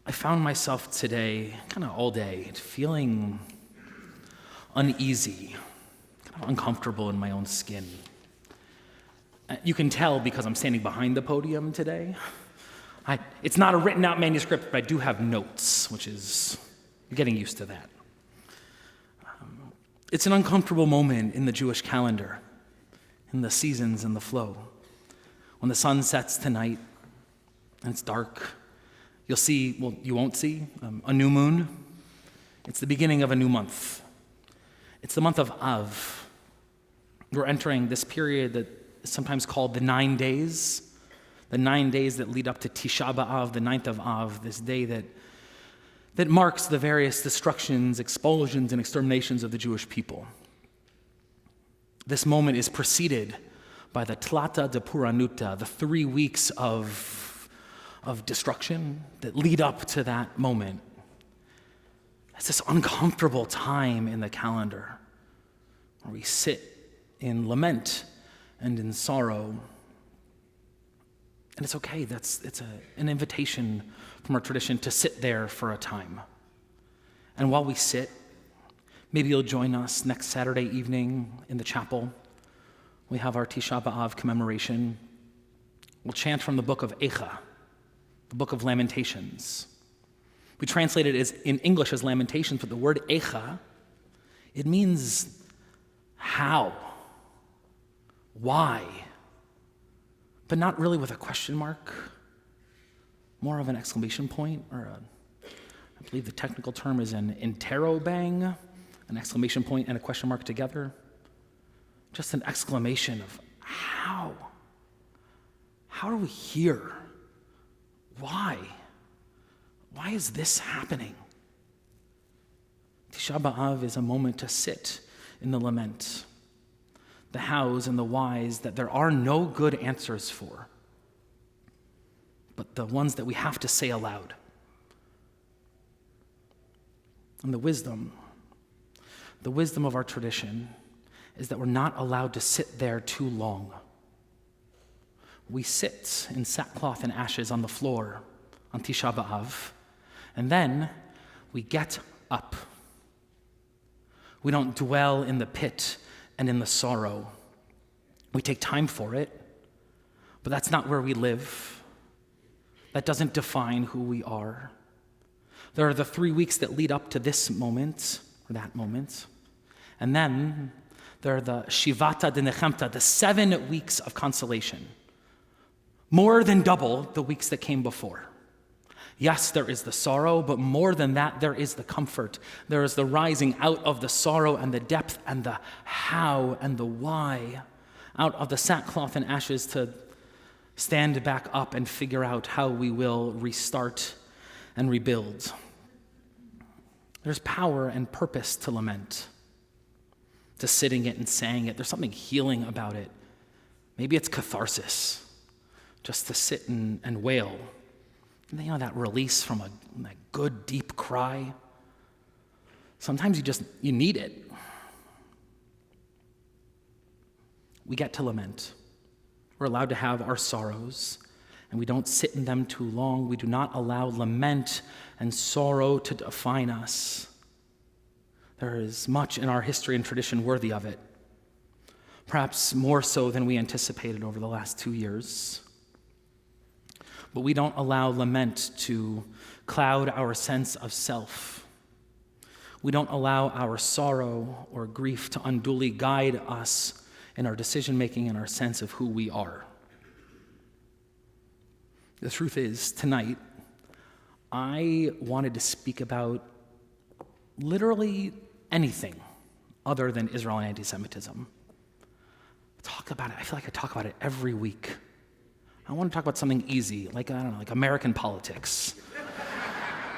I found myself today, kind of all day, feeling uneasy, kind of uncomfortable in my own skin. You can tell because I'm standing behind the podium today. It's not a written out manuscript, but I do have notes, which is getting used to that. It's an uncomfortable moment in the Jewish calendar, in the seasons and the flow. When the sun sets tonight and it's dark, you'll see, well, you won't see, a new moon. It's the beginning of a new month. It's the month of Av. We're entering this period that is sometimes called the 9 days, the 9 days that lead up to Tisha B'Av, the 9th of Av, this day that marks the various destructions, expulsions, and exterminations of the Jewish people. This moment is preceded by the Tlata de Puranuta, the 3 weeks of destruction that lead up to that moment. It's this uncomfortable time in the calendar where we sit in lament and in sorrow. And it's okay, it's an invitation from our tradition to sit there for a time. And while we sit, maybe you'll join us next Saturday evening in the chapel. We have our Tisha B'Av commemoration. We'll chant from the book of Eicha, the book of Lamentations. We translate it as in English as Lamentations, but the word Eicha, it means how, why, but not really with a question mark, more of an exclamation point, or I believe the technical term is an interrobang, an exclamation point and a question mark together. Just an exclamation of how? How are we here? Why? Why is this happening? Tisha B'Av is a moment to sit in the lament, the hows and the whys that there are no good answers for, but the ones that we have to say aloud. And the wisdom of our tradition is that we're not allowed to sit there too long. We sit in sackcloth and ashes on the floor on Tisha B'Av, and then we get up. We don't dwell in the pit and in the sorrow. We take time for it, but that's not where we live. That doesn't define who we are. There are the 3 weeks that lead up to this moment, or that moment, and then there are the Shivata de Nechemta, the 7 weeks of consolation, more than double the weeks that came before. Yes, there is the sorrow, but more than that, there is the comfort. There is the rising out of the sorrow and the depth and the how and the why, out of the sackcloth and ashes to stand back up and figure out how we will restart and rebuild. There's power and purpose to lament, to sitting it and saying it. There's something healing about it. Maybe it's catharsis, just to sit and wail. You know, that release from that good, deep cry. Sometimes you need it. We get to lament. We're allowed to have our sorrows, and we don't sit in them too long. We do not allow lament and sorrow to define us. There is much in our history and tradition worthy of it, perhaps more so than we anticipated over the last 2 years. But we don't allow lament to cloud our sense of self. We don't allow our sorrow or grief to unduly guide us in our decision-making and our sense of who we are. The truth is, tonight, I wanted to speak about literally anything other than Israel and anti-Semitism. Talk about it. I feel like I talk about it every week. I want to talk about something easy, like American politics.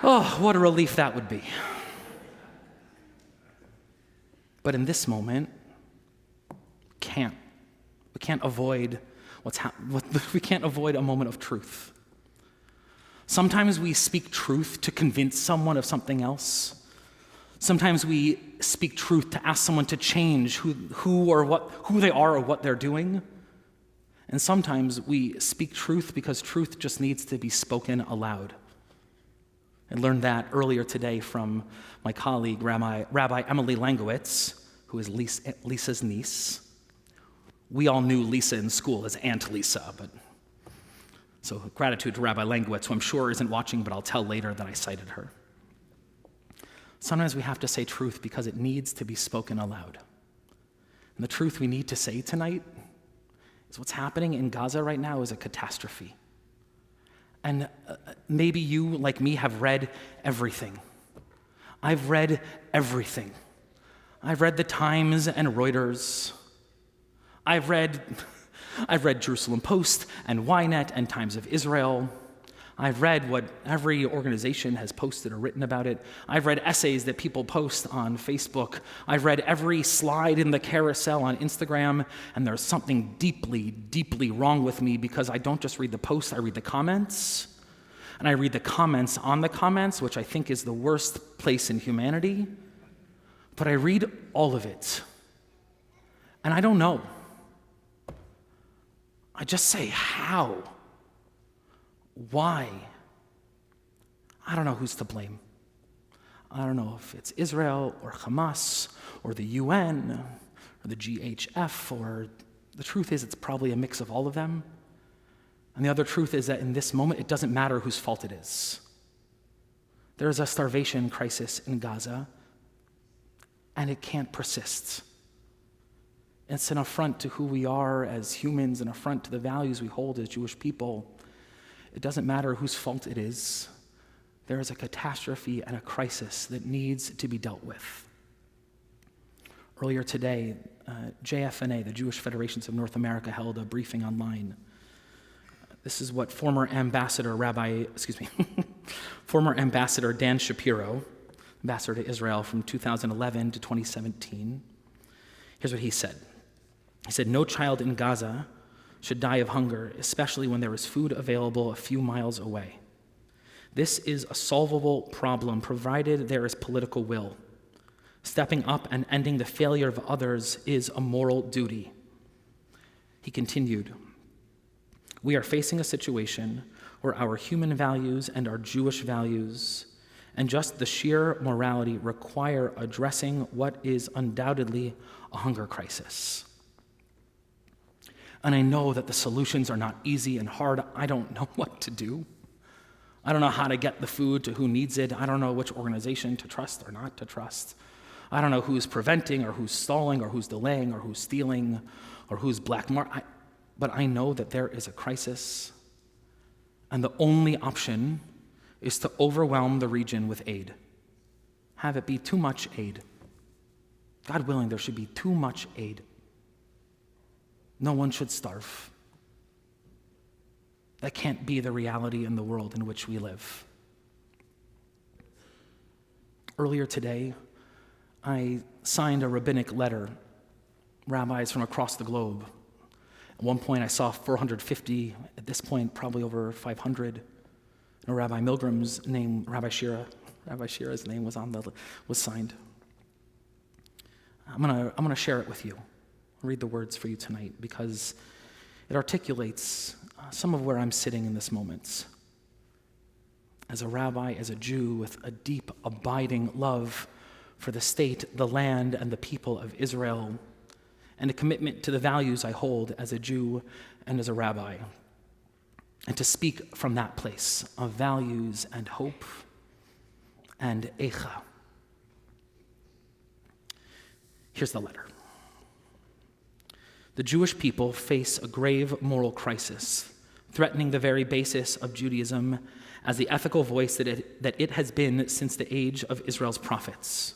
Oh, what a relief that would be. But in this moment, we can't avoid we can't avoid a moment of truth. Sometimes we speak truth to convince someone of something else. Sometimes we speak truth to ask someone to change who they are or what they're doing. And sometimes we speak truth because truth just needs to be spoken aloud. I learned that earlier today from my colleague, Rabbi Emily Langowitz, who is Lisa's niece. We all knew Lisa in school as Aunt Lisa, but so gratitude to Rabbi Langowitz, who I'm sure isn't watching, but I'll tell later that I cited her. Sometimes we have to say truth because it needs to be spoken aloud. And the truth we need to say tonight is what's happening in Gaza right now is a catastrophe. And maybe you, like me, have read everything. I've read everything. I've read the Times and Reuters. I've read Jerusalem Post and Ynet and Times of Israel. I've read what every organization has posted or written about it. I've read essays that people post on Facebook. I've read every slide in the carousel on Instagram, and there's something deeply, deeply wrong with me because I don't just read the posts, I read the comments. And I read the comments on the comments, which I think is the worst place in humanity. But I read all of it. And I don't know. I just say, how? Why? I don't know who's to blame. I don't know if it's Israel or Hamas or the UN or the GHF, or the truth is it's probably a mix of all of them. And the other truth is that in this moment, it doesn't matter whose fault it is. There is a starvation crisis in Gaza, and it can't persist. It's an affront to who we are as humans, an affront to the values we hold as Jewish people. It doesn't matter whose fault it is. There is a catastrophe and a crisis that needs to be dealt with. Earlier today, JFNA, the Jewish Federations of North America, held a briefing online. This is what former Ambassador Dan Shapiro, ambassador to Israel from 2011 to 2017, here's what he said. He said, "No child in Gaza should die of hunger, especially when there is food available a few miles away. This is a solvable problem, provided there is political will. Stepping up and ending the failure of others is a moral duty." He continued, "We are facing a situation where our human values and our Jewish values and just the sheer morality require addressing what is undoubtedly a hunger crisis. And I know that the solutions are not easy and hard. I don't know what to do. I don't know how to get the food to who needs it. I don't know which organization to trust or not to trust. I don't know who's preventing or who's stalling or who's delaying or who's stealing or who's but I know that there is a crisis, and the only option is to overwhelm the region with aid. Have it be too much aid. God willing, there should be too much aid. No one should starve. That can't be the reality in the world in which we live. Earlier today, I signed a rabbinic letter, rabbis from across the globe. At one point, I saw 450. At this point, probably over 500. And Rabbi Milgram's name, Rabbi Shira's name was signed. I'm gonna share it with you. I'll read the words for you tonight because it articulates some of where I'm sitting in this moment. As a rabbi, as a Jew with a deep, abiding love for the state, the land, and the people of Israel, and a commitment to the values I hold as a Jew and as a rabbi, and to speak from that place of values and hope and echa. Here's the letter. The Jewish people face a grave moral crisis, threatening the very basis of Judaism as the ethical voice that it has been since the age of Israel's prophets.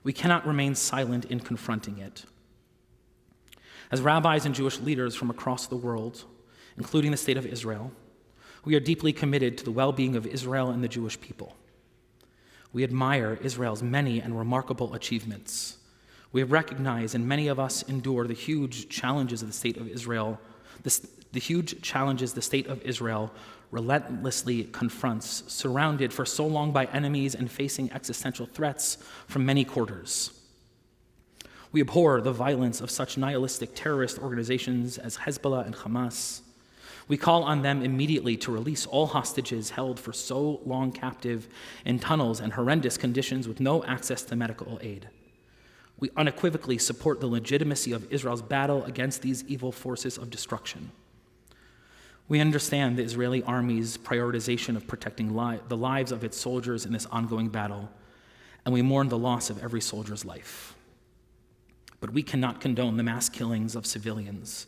We cannot remain silent in confronting it. As rabbis and Jewish leaders from across the world, including the state of Israel, we are deeply committed to the well-being of Israel and the Jewish people. We admire Israel's many and remarkable achievements. We recognize, and many of us endure, the huge challenges of the state of Israel, the huge challenges the state of Israel relentlessly confronts, surrounded for so long by enemies and facing existential threats from many quarters. We abhor the violence of such nihilistic terrorist organizations as Hezbollah and Hamas. We call on them immediately to release all hostages held for so long captive in tunnels and horrendous conditions with no access to medical aid. We unequivocally support the legitimacy of Israel's battle against these evil forces of destruction. We understand the Israeli army's prioritization of protecting the lives of its soldiers in this ongoing battle, and we mourn the loss of every soldier's life. But we cannot condone the mass killings of civilians,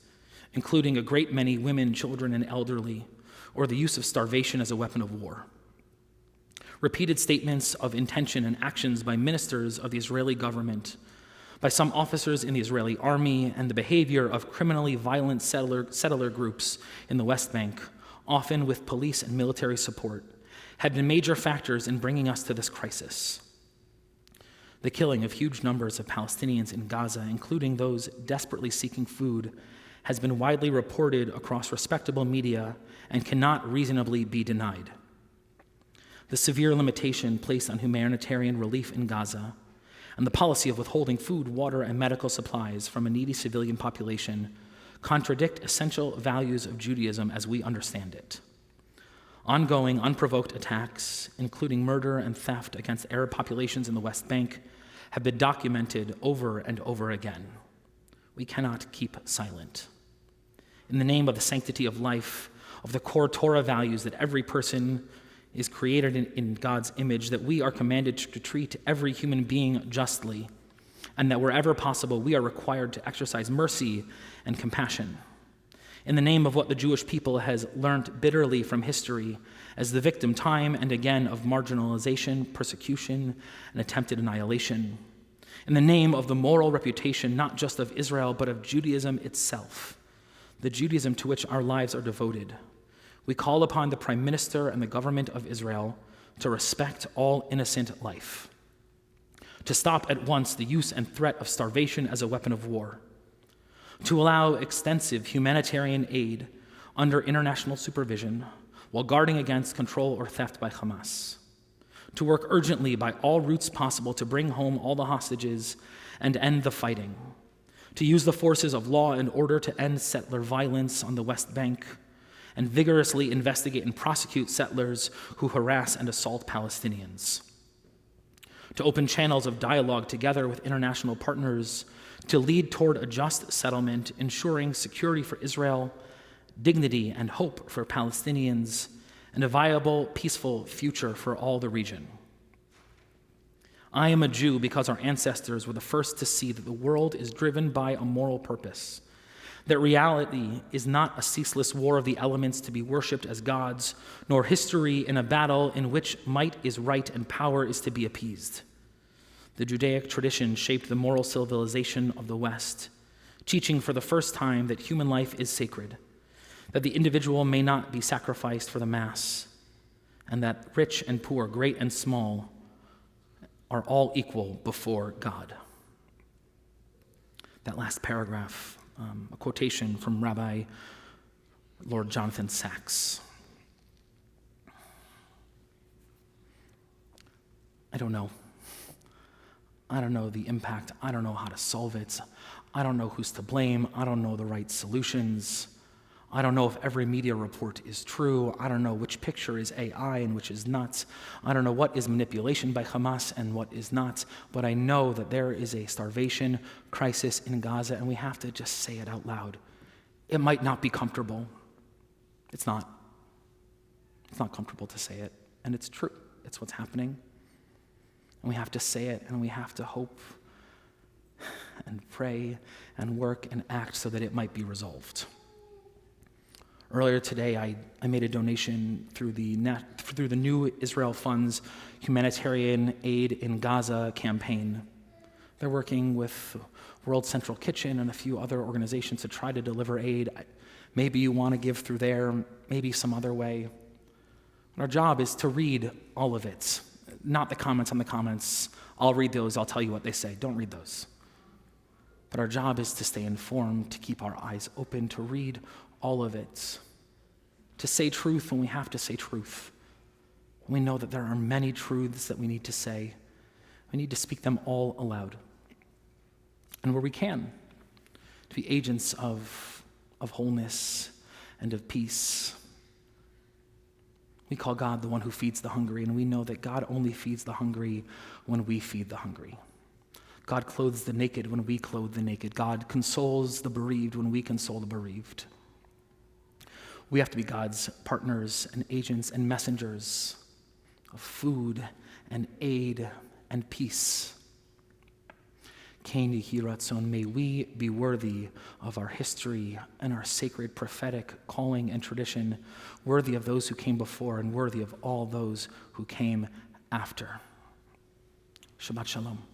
including a great many women, children, and elderly, or the use of starvation as a weapon of war. Repeated statements of intention and actions by ministers of the Israeli government, by some officers in the Israeli army, and the behavior of criminally violent settler groups in the West Bank, often with police and military support, had been major factors in bringing us to this crisis. The killing of huge numbers of Palestinians in Gaza, including those desperately seeking food, has been widely reported across respectable media and cannot reasonably be denied. The severe limitation placed on humanitarian relief in Gaza and the policy of withholding food, water, and medical supplies from a needy civilian population contradict essential values of Judaism as we understand it. Ongoing, unprovoked attacks, including murder and theft against Arab populations in the West Bank, have been documented over and over again. We cannot keep silent. In the name of the sanctity of life, of the core Torah values that every person is created in God's image, that we are commanded to treat every human being justly, and that wherever possible, we are required to exercise mercy and compassion. In the name of what the Jewish people has learned bitterly from history as the victim time and again of marginalization, persecution, and attempted annihilation. In the name of the moral reputation not just of Israel, but of Judaism itself, the Judaism to which our lives are devoted, we call upon the Prime Minister and the government of Israel to respect all innocent life, to stop at once the use and threat of starvation as a weapon of war, to allow extensive humanitarian aid under international supervision while guarding against control or theft by Hamas, to work urgently by all routes possible to bring home all the hostages and end the fighting, to use the forces of law and order to end settler violence on the West Bank, and vigorously investigate and prosecute settlers who harass and assault Palestinians, to open channels of dialogue together with international partners to lead toward a just settlement, ensuring security for Israel, dignity and hope for Palestinians, and a viable, peaceful future for all the region. I am a Jew because our ancestors were the first to see that the world is driven by a moral purpose, that reality is not a ceaseless war of the elements to be worshipped as gods, nor history in a battle in which might is right and power is to be appeased. The Judaic tradition shaped the moral civilization of the West, teaching for the first time that human life is sacred, that the individual may not be sacrificed for the mass, and that rich and poor, great and small, are all equal before God. That last paragraph, a quotation from Rabbi Lord Jonathan Sacks. I don't know. I don't know the impact. I don't know how to solve it. I don't know who's to blame. I don't know the right solutions. I don't know if every media report is true. I don't know which picture is AI and which is not. I don't know what is manipulation by Hamas and what is not. But I know that there is a starvation crisis in Gaza, and we have to just say it out loud. It might not be comfortable. It's not. It's not comfortable to say it, and it's true. It's what's happening. And we have to say it, and we have to hope and pray and work and act so that it might be resolved. Earlier today, I made a donation through the New Israel Fund's Humanitarian Aid in Gaza campaign. They're working with World Central Kitchen and a few other organizations to try to deliver aid. Maybe you want to give through there, maybe some other way. Our job is to read all of it, not the comments on the comments. I'll read those, I'll tell you what they say. Don't read those. But our job is to stay informed, to keep our eyes open, to read all of it, to say truth when we have to say truth. We know that there are many truths that we need to say. We need to speak them all aloud. And where we can, to be agents of wholeness and of peace. We call God the one who feeds the hungry, and we know that God only feeds the hungry when we feed the hungry. God clothes the naked when we clothe the naked. God consoles the bereaved when we console the bereaved. We have to be God's partners and agents and messengers of food and aid and peace. Ken Yehi Ratzon, may we be worthy of our history and our sacred prophetic calling and tradition, worthy of those who came before and worthy of all those who came after. Shabbat Shalom.